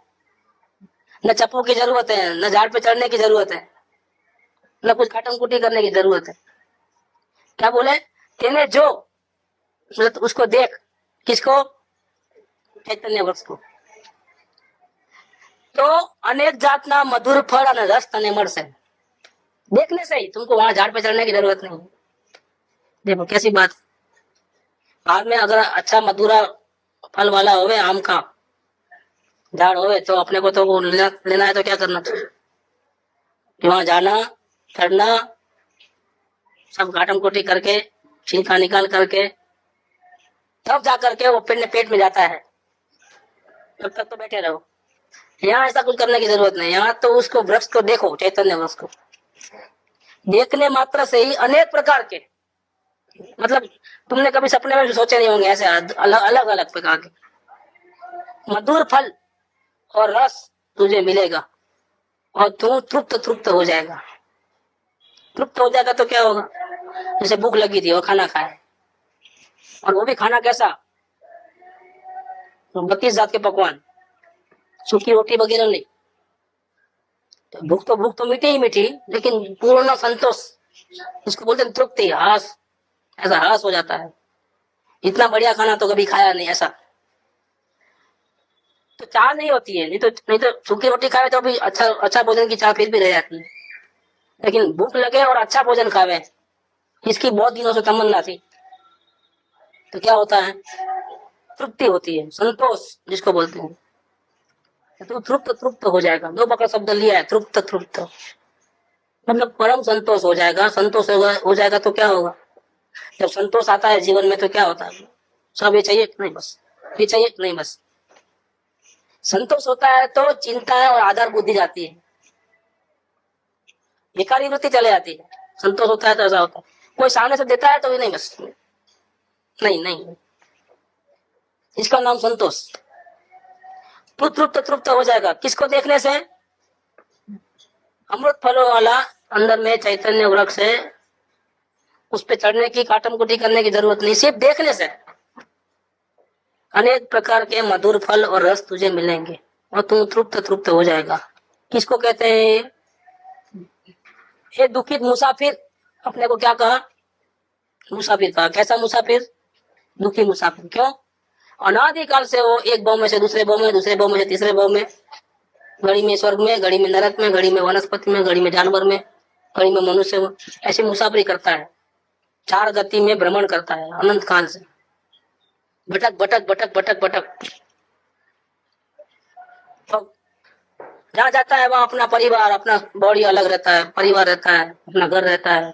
न चप्पू की जरूरत है, न झाड़ पे चढ़ने की जरूरत है, न कुछ काटन कुटी करने की जरूरत है। क्या बोले, तेने जो मतलब उसको देख, किसको, ચૈતન્ય વૃક્ષ को तो अनेक जातना मधुर फल और रस तने મળશે देखने से ही तुमको वहां झाड़ पे चढ़ने की जरूरत नहीं। देखो कैसी बात, बाद में अगर अच्छा मधुरा फल वाला होवे आम का झाड़ होवे तो अपने को तो वो लेना है तो क्या करना चाहिए कि वहां जाना चढ़ना सब काटम कोटी करके छिलका निकाल करके तब जा करके वो पेट में जाता है, तब तक तो बैठे रहो। यहाँ ऐसा कुछ करने की जरूरत नहीं, यहाँ तो उसको वृक्ष को देखो, चैतन्य वृक्ष को देखने मात्र से ही अनेक प्रकार के, मतलब तुमने कभी सपने में भी सोचे नहीं होंगे ऐसे अलग अलग प्रकार के मधुर फल और रस तुझे मिलेगा और तू तृप्त हो जाएगा। तृप्त हो जाएगा तो क्या होगा, जैसे भूख लगी थी वो खाना खाए, और वो भी खाना कैसा, 32 जात के पकवान, सूखी रोटी वगैरह नहीं। तो भूख तो मीठी ही मीठी, लेकिन पूर्ण संतोष, इसको बोलते हैं तृप्ति, हास, ऐसा हास हो जाता है। इतना बढ़िया खाना तो कभी खाया नहीं ऐसा। तो चाह नहीं होती है, नहीं तो सूखी रोटी खावे तो भी अच्छा भोजन की चाह फिर भी रह जाती है, लेकिन भूख लगे और अच्छा भोजन खावे, इसकी बहुत दिनों से तमन्ना थी, तो क्या होता है, तृप्ति होती है, संतोष जिसको बोलते हैं। तो तृप्त हो जाएगा, 2 बका शब्द लिया है, तृप्त मतलब परम संतोष हो जाएगा। संतोष हो जाएगा तो क्या होगा, जब संतोष आता है जीवन में तो क्या होता है, सब ये चाहिए नहीं बस, ये चाहिए नहीं बस। संतोष होता है तो चिंता और आधार बुद्धि जाती है, विकारी वृत्ति चले जाती है। संतोष होता है तो ऐसा होता है, कोई सामने से देता है तो भी नहीं बस, नहीं, इसका नाम संतोष। तृप्त हो जाएगा, किसको देखने से, अमृत फलों वाला अंदर में चैतन्य वृक्ष है, उस पे चढ़ने की काटम कुटी करने की जरूरत नहीं, सिर्फ देखने से अनेक प्रकार के मधुर फल और रस तुझे मिलेंगे और तू तृप्त हो जाएगा। किसको कहते हैं, ये दुखित मुसाफिर, अपने को क्या कहा, मुसाफिर कहा। कैसा मुसाफिर, दुखी मुसाफिर। क्यों, अनादिकाल से वो एक भाव में से दूसरे भाव में, दूसरे भाव में से तीसरे भाव में, घड़ी में स्वर्ग में, घड़ी में नरक में, घड़ी में वनस्पति में, घड़ी में जानवर में, घड़ी में मनुष्य में, ऐसी मुसाफरी करता है, 4 गति में भ्रमण करता है अनंत काल से, भटक भटक भटक भटक भटक। तो जहाँ जाता है वहां अपना परिवार, अपना बॉडी अलग रहता है, परिवार रहता है, अपना घर रहता है,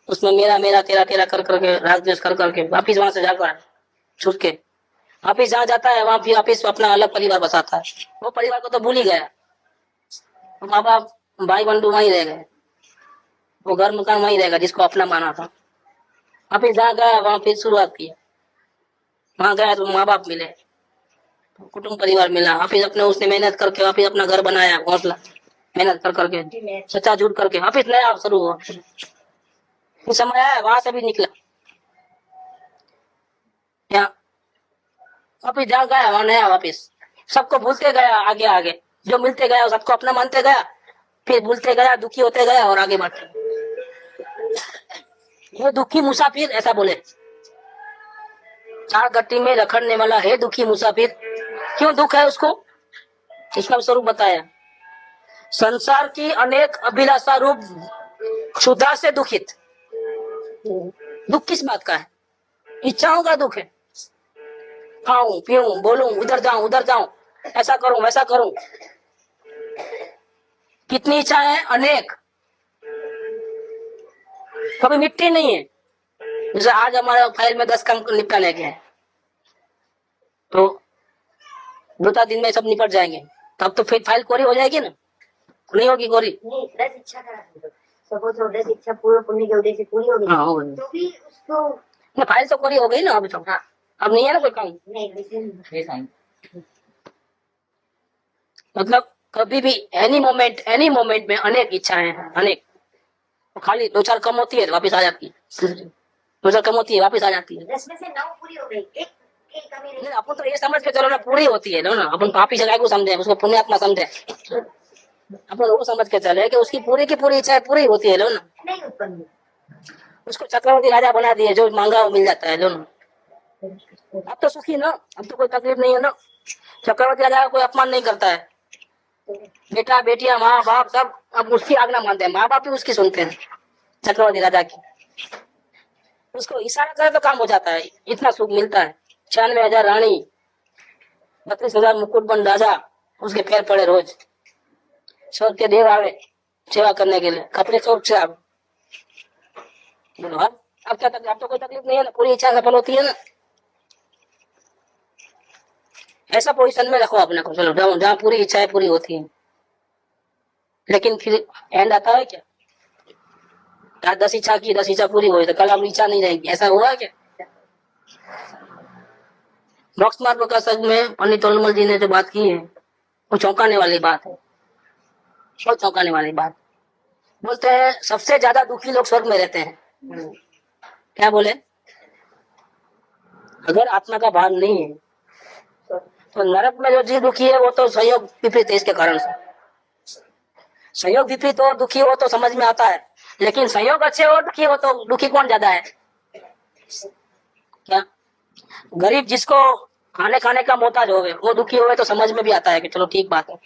उसमें मेरा मेरा तेरा तेरा कर करके राग द्वेष कर करके वापिस वहां से जाता है छूट के, वापिस जहाँ जाता है वहां फिर वापिस अपना अलग परिवार बसाता है। वो परिवार को तो भूल ही गया, माँ बाप भाई बंधु वहीं रह गए, वो घर मकान वहीं रहेगा जिसको अपना माना था। वापिस जहाँ गया वहां फिर शुरुआत की, वहां गया तो माँ बाप मिले, कुटुंब परिवार मिला, वापिस अपने उसने मेहनत करके वापिस अपना घर बनाया, घोंसला मेहनत कर करके सच्चा झूठ करके वापिस नया शुरू हुआ। समय आया वहां से भी निकला, वापिस जहाँ गया वहां नया, वापिस सबको भूलते गया, आगे आगे जो मिलते गया सबको अपना मानते गया, फिर भूलते गया, दुखी होते गया और आगे बढ़ते। ये दुखी मुसाफिर ऐसा बोले, 4 गट्टी में रखड़ने वाला है दुखी मुसाफिर। क्यों दुख है उसको, इसका स्वरूप बताया, संसार की अनेक अभिलाषा रूप क्षुधा से दुखित। दुख किस बात का है, इच्छाओं का दुख है, खाऊं पीऊं बोलूं, उधर जाऊं, ऐसा करूं वैसा करूं, कितनी इच्छाएं, अनेक, कभी मिटती नहीं है। जैसे आज हमारे फाइल में 10 काम निपटाने के हैं, तो 2-4 दिन में सब निपट जाएंगे, तब तो फिर फाइल कोरी हो जाएगी ना, नहीं होगी कोरी, नहीं 10 इच्छा करा, सपोज 10 इच्छा पूर्ण पुण्य के उद्देश्य पूरी हो गई, हाँ हो गई, तो भी उसको ना फाइल तो कोरी हो गई ना अभी तो। हाँ अब नहीं है ना कोई काम, नहीं मतलब कभी भी एनी मोमेंट में अनेक इच्छाएं हैं, अनेक, खाली 2-4 कम होती है तो वापिस आ जाती है, 2-4 कम होती है वापिस आ जाती है। 10 में से 9 पूरी हो गई, एक कमी रही। अपन तो ये समझ के चलो ना पूरी होती है ना, अपन पापी जगह को समझे, उसको पुण्यात्मा समझे, अपन वो समझ के चले कि उसकी पूरी की पूरी इच्छा पूरी होती है लो ना, नहीं उत्पन्न, उसको चक्रवर्ती राजा बना दिए, जो मांगा वो मिल जाता है लो ना, अब तो सुखी ना, अब तो कोई तकलीफ नहीं है ना। चक्रवर्ती राजा का कोई अपमान नहीं करता है। बेटा बेटियां माँ बाप सब अब उसकी आज्ञा मानते हैं, माँ बाप भी उसकी सुनते हैं चक्रवर्ती राजा की। उसको इशारा करे तो काम हो जाता है, इतना सुख मिलता है। 96,000 रानी, 32,000 मुकुटबंद राजा उसके पैर पड़े रोज। स्वर्ग के देव आवे सेवा करने के लिए, कपड़े स्वर्ग से आवे। बोलो हाँ, अब क्या तकलीफ? अब तो कोई तकलीफ नहीं है ना, पूरी इच्छा सफल होती है ना। ऐसा पोजीशन में रखो अपने को, चलो जहाँ पूरी इच्छाएं पूरी होती है। लेकिन फिर एंड आता है क्या? आज 10 इच्छा की, 10 इच्छा पूरी हुई तो कल अब इच्छा नहीं रहेगी, ऐसा हुआ है क्या? मोक्ष मार्ग प्रकाश में पंडित तोलमल जी ने जो बात की है वो चौंकाने वाली बात है, बहुत चौंकाने वाली बात। बोलते हैं सबसे ज्यादा दुखी लोग स्वर्ग में रहते हैं। क्या बोले? अगर आत्मा का भान नहीं है तो नरक में जो जी दुखी है वो तो संयोग विपरीत है इसके कारण से। संयोग विपरीत हो दुखी हो तो समझ में आता है, लेकिन संयोग अच्छे हो दुखी हो तो दुखी कौन ज्यादा है? क्या गरीब जिसको खाने खाने का मोहताज होवे वो दुखी होवे तो समझ में भी आता है कि चलो ठीक बात है।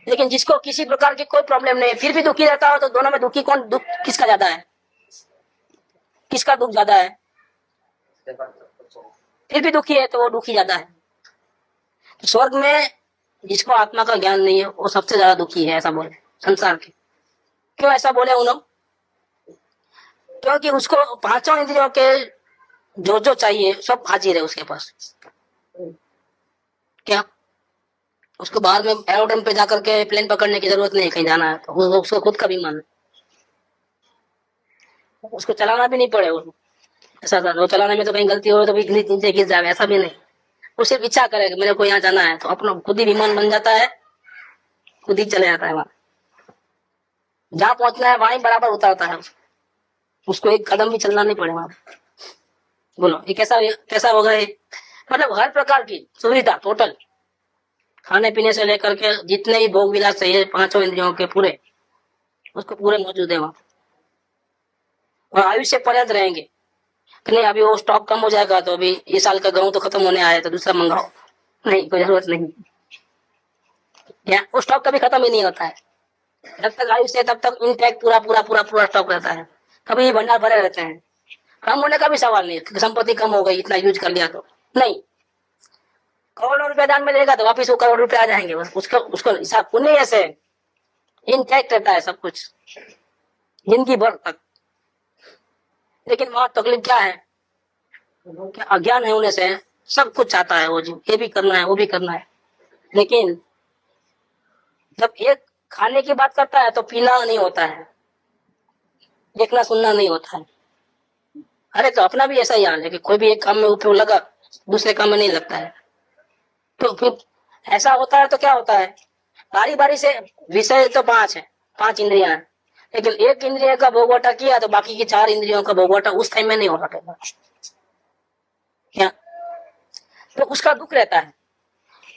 लेकिन जिसको किसी प्रकार की कोई प्रॉब्लम नहीं है फिर भी दुखी रहता हो तो दोनों में दुखी कौन, दुख किसका ज्यादा है? किसका दुख ज्यादा है? फिर भी दुखी है तो वो दुखी ज्यादा है। तो स्वर्ग में जिसको आत्मा का ज्ञान नहीं है वो सबसे ज्यादा दुखी है, ऐसा बोले संसार के। क्यों ऐसा बोले उन लोग? क्योंकि उसको पांचों इंद्रियों के जो जो चाहिए सब हाजिर है उसके पास। क्या उसको बाहर में एरोड्रम पे जाकर के प्लेन पकड़ने की जरूरत नहीं, कहीं जाना है तो उसको खुद का विमान है, उसको चलाना भी नहीं पड़े। ऐसा वो चलाने में तो कहीं गलती हो तो भी नीचे गिर जाए, ऐसा भी नहीं। वो सिर्फ इच्छा करे कि मेरे को यहाँ जाना है तो अपना खुद ही विमान बन जाता है, खुद ही चले जाता है वहां। जहाँ पहुंचना है वहीं बराबर उतारता है उसको एक कदम भी चलना नहीं पड़े वहां। बोलो ये कैसा कैसा होगा ये? मतलब हर प्रकार की सुविधा टोटल, खाने पीने से लेकर के जितने भी भोग विलास चाहिए पांचों इंद्रियों के पूरे, उसको पूरे मौजूद है वहां। और आयुष्य पर्याप्त रहेंगे कि नहीं अभी वो स्टॉक कम हो जाएगा तो अभी इस साल का गेहूं तो खत्म होने आया है तो दूसरा मंगाओ, नहीं कोई जरूरत नहीं। क्या वो स्टॉक कभी खत्म ही नहीं होता है, जब तक आयुष्य तब तक इंटैक्ट पूरा पूरा पूरा पूरा स्टॉक रहता है, कभी भंडार भरे रहते हैं। कम होने का भी सवाल नहीं, संपत्ति कम हो गई इतना यूज कर लिया तो नहीं। करोड़ों रुपए दान में देगा तो वापिस वो करोड़ रुपए आ जाएंगे, उसका उसको हिसाब पुण्य ऐसे इंटैक्ट रहता है सब कुछ जिंदगी भर तक। लेकिन वहां तकलीफ क्या है? क्या अज्ञान है होने से सब कुछ चाहता है वो जीव, ये भी करना है वो भी करना है। लेकिन जब एक खाने की बात करता है तो पीना नहीं होता है, देखना सुनना नहीं होता है। अरे तो अपना भी ऐसा ही हाल है कि कोई भी एक काम में उपयोग लगा दूसरे काम में नहीं लगता है। तो फिर ऐसा होता है तो क्या होता है? बारी बारी से विषय तो 5 है, 5 इंद्रियां हैं, लेकिन एक इंद्रिय का भोगवटा किया तो बाकी की 4 इंद्रियों का भोगवटा उस टाइम में नहीं हो सकेगा। क्या? तो उसका दुख रहता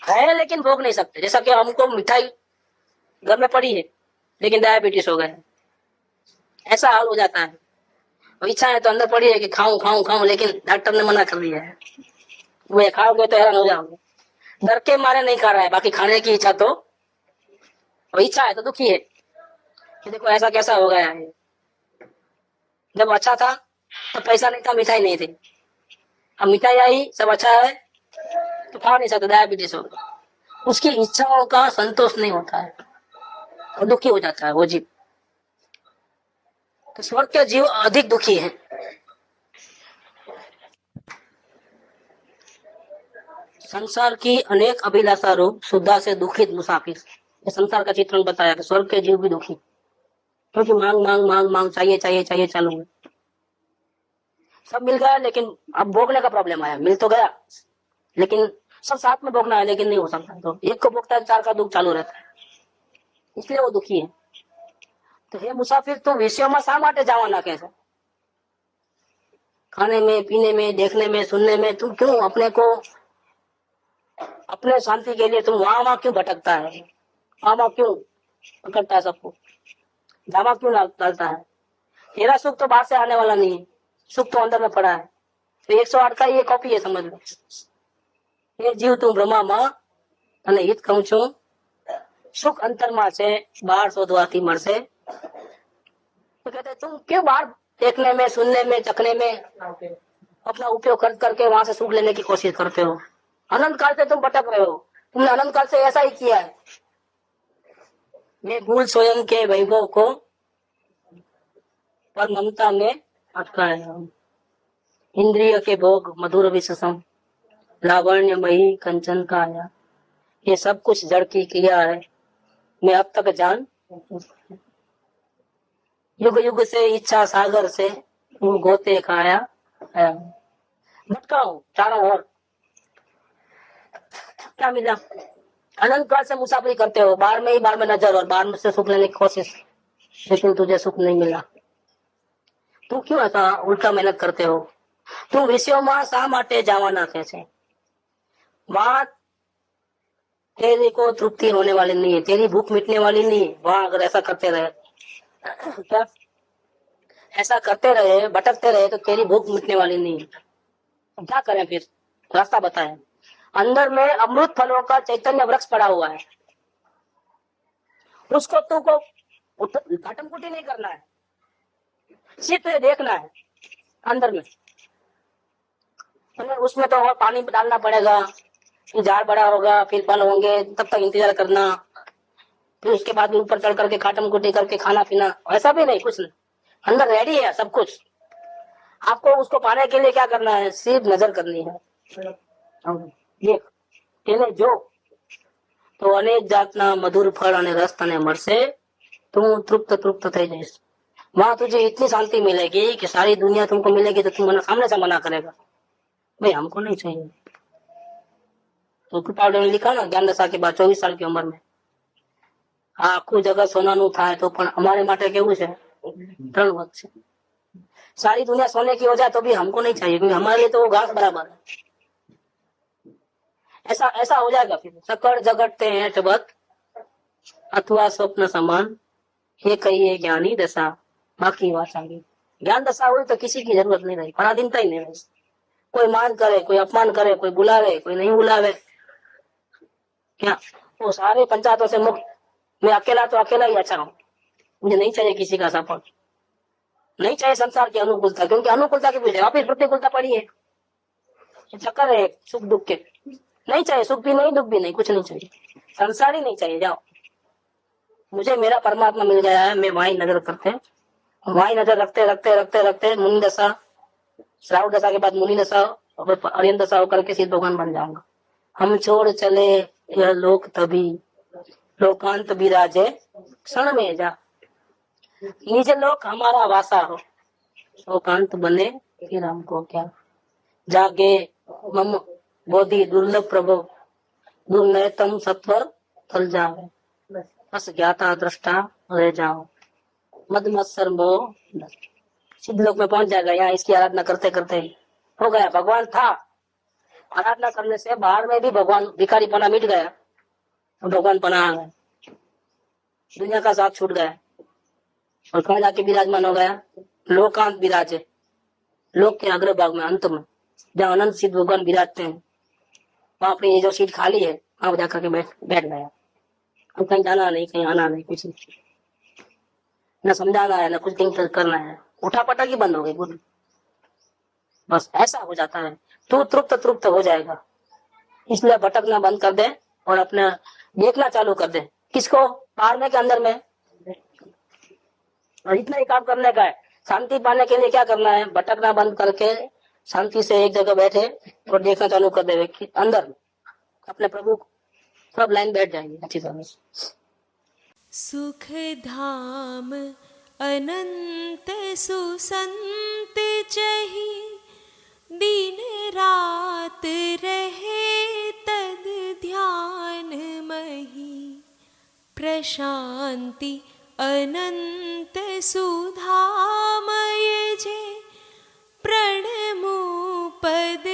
है लेकिन भोग नहीं सकते। जैसा कि हमको मिठाई घर में पड़ी है लेकिन डायबिटीज हो गए, ऐसा हाल हो जाता है। इच्छा है तो अंदर पड़ी है कि खाऊं खाऊं खाऊं, लेकिन डॉक्टर ने मना कर दिया है, वो खाओगे तो हैरान हो जाओगे। डर के मारे नहीं खा रहा है, बाकी खाने की इच्छा तो, और इच्छा है तो दुखी है कि देखो ऐसा कैसा हो गया है। जब अच्छा था तो पैसा नहीं था, मिठाई नहीं थी, अब मिठाई आई सब अच्छा है तो खा नहीं सकता, डायबिटीज हो गया। उसकी इच्छाओं का संतोष नहीं होता है और दुखी हो जाता है वो जीव। तो स्वर्ग के जीव अधिक दुखी है। संसार की अनेक अभिलाषा रूप शुद्धा से दुखित मुसाफिर, ये संसार का चित्रण बताया कि स्वर्ग के जीव भी दुखी, क्योंकि मांग मांग मांग मांग चाहिए चाहिए चाहिए चालू है। सब मिल गया लेकिन अब भोगने का प्रॉब्लम आया, मिल तो गया लेकिन सब साथ में भोगना है लेकिन नहीं हो सकता, तो एक को भोगता है 4 का दुख चालू रहता है, इसलिए वो दुखी है। तो हे मुसाफिर तू विषयों शा માટે જવાના કહે છે? खाने में पीने में देखने में सुनने में तुम क्यों अपने को, अपने शांति के लिए तुम वहां क्यों भटकता है, वहां क्यों पकड़ता है सबको, जामा क्यों डालता है? तेरा सुख तो बाहर से आने वाला नहीं है, सुख तो अंदर में पड़ा है। तो 108 का ये कॉपी है, समझ लो। ये जीव તું બ્રહ્મામાં અને હિત કહું છું, સુખ અંતરમાં છે, બહાર શોધવાથી મળશે। तो कहते तुम क्यों बाहर देखने में, सुनने में, चखने में अपना उपयोग कर करके वहां से सुख लेने की कोशिश करते हो? अनंत काल से तुम भटक रहे हो, तुमने अनंत काल से ऐसा ही किया है। मैं भूल स्वयं के वैभव को पर ममता में अटकाया हूं। इंद्रिय के भोग मधुर विषम, लावण्यमयी कंचन काया, ये सब कुछ जड़ की क्रिया है, मैं अब तक जान। युग युग से इच्छा सागर से वो गोते खाया है। भटका हूं चारों ओर, क्या मिला? अनंत काल से मुसाफरी करते हो, बाहर में ही बाहर में नजर, और बाहर में से सुख लेने की कोशिश, लेकिन तुझे सुख नहीं मिला। तू क्यों ऐसा उल्टा मेहनत करते हो? तू विषयों शा माटे जावाना કહે છે? वहां तेरी को तृप्ति होने वाली नहीं है, तेरी भूख मिटने वाली नहीं है। वहां अगर ऐसा करते रहे, क्या ऐसा करते रहे, भटकते रहे, तो तेरी भूख मिटने वाली नहीं है। क्या करें फिर? रास्ता बताएं। अंदर में अमृत फलों का चैतन्य वृक्ष पड़ा हुआ है, उसको तू को काटम कुटी नहीं करना है, सिर्फ देखना है अंदर में। उसमें तो और पानी डालना पड़ेगा, फिर झाड़ बड़ा होगा, फिर फल होंगे, तब तक इंतजार करना, फिर उसके बाद ऊपर चढ़ करके काटम कुटी करके खाना पीना। ऐसा भी नहीं, कुछ नहीं, अंदर रेडी है सब कुछ। आपको उसको पाने के लिए क्या करना है? सिर्फ नजर करनी है। देख તેને જો તો અનેક જાતના મધુર ફળ અને રસ તને મળશે, તું તૃપ્ત તૃપ્ત થઈ જઈશ। वहां तुझे इतनी शांति मिलेगी कि सारी दुनिया तुमको मिलेगी तो तुम सामने से मना करेगा, भाई हमको नहीं चाहिए। तो कृपाल ने लिखा ना, ज्ञान दशा के बाद 24 साल की उम्र में, आखू जगत सोनाનું થાય तो પણ અમારે માટે કેવું છે? 3 વખત છે। सारी दुनिया सोने की हो जाए तो भी हमको नहीं चाहिए, क्योंकि हमारे लिए तो वो घास बराबर है। ऐसा ऐसा हो जाएगा फिर। सकड़ जगटते हैं जगत अथवा स्वप्न समान, ये कहिए ज्ञानी दशा बाकी वाचांगी। ज्ञान दशा हुई तो किसी की जरूरत नहीं रही, पराधीनता ही नहीं रही। कोई मान करे, कोई अपमान करे, कोई बुलावे, कोई नहीं बुलावे, क्या वो सारे पंचायतों से मुक्त। मैं अकेला तो अकेला ही अच्छा हूँ, मुझे नहीं चाहिए किसी का सपोर्ट, नहीं चाहिए संसार की अनुकूलता, क्योंकि अनुकूलता के पीछे वापिस प्रतिकूलता पड़ी है। चक्कर है सुख दुख के, नहीं चाहिए सुख भी नहीं, दुख भी नहीं, कुछ नहीं चाहिए, संसार ही नहीं चाहिए। जाओ, मुझे मेरा परमात्मा मिल गया है। मैं वहीं नजर करते, वहीं नजर रखते रखते रखते रखते मुनि दशा, श्रावण दशा के बाद मुनि दशा, अरियन दशा होकर के सीध भगवान बन जाऊंगा। हम छोड़ चले यह लोक तभी, लोकांत विराजे क्षण में जा। निज लोक हमारा वासा हो, लोकांत बने फिर हमको क्या। जागे मम बोधि दुर्लभ प्रभु, दुर्नयतम सत्वर फल जावे, बस ज्ञाता दृष्टा रह जाओ। मद मत्सर मोह सिद्ध लोक में पहुंच जाएगा। यहाँ इसकी आराधना करते करते ही हो गया, भगवान था। आराधना करने से बाहर में भी भगवान, भिखारी पना मिट गया, भगवान पना आ गया, दुनिया का साथ छूट गया, और कहाँ जाके विराजमान हो गया? लोकांत विराजे, लोक के अग्र भाग में, अंत में, जहाँ अनंत सिद्ध भगवान विराजते हैं, वहां अपनी ये जो सीट खाली है वहां जाकर के बैठ गया। अब कहीं जाना नहीं, कहीं आना नहीं, कुछ नहीं, न समझाना है, न कुछ थिंक करना है, उठा पटक ही बंद हो गई पूरी। बस ऐसा हो जाता है, तू तृप्त तृप्त हो जाएगा। इसलिए भटकना बंद कर दे और अपना देखना चालू कर दे। किसको? पारने के अंदर में। और इतना ही काम करने का है। शांति पाने के लिए क्या करना है? भटकना बंद करके शांति से एक जगह बैठे और देखना चालू कर दे कि अंदर अपने प्रभु को, सब लाइन बैठ जाएंगे अच्छी तरह से। सुख धाम अनंत सुसंत चही, दिन रात रहे तद ध्यान मही। प्रशांति अनंत सुधामय जे, प्रणमु पद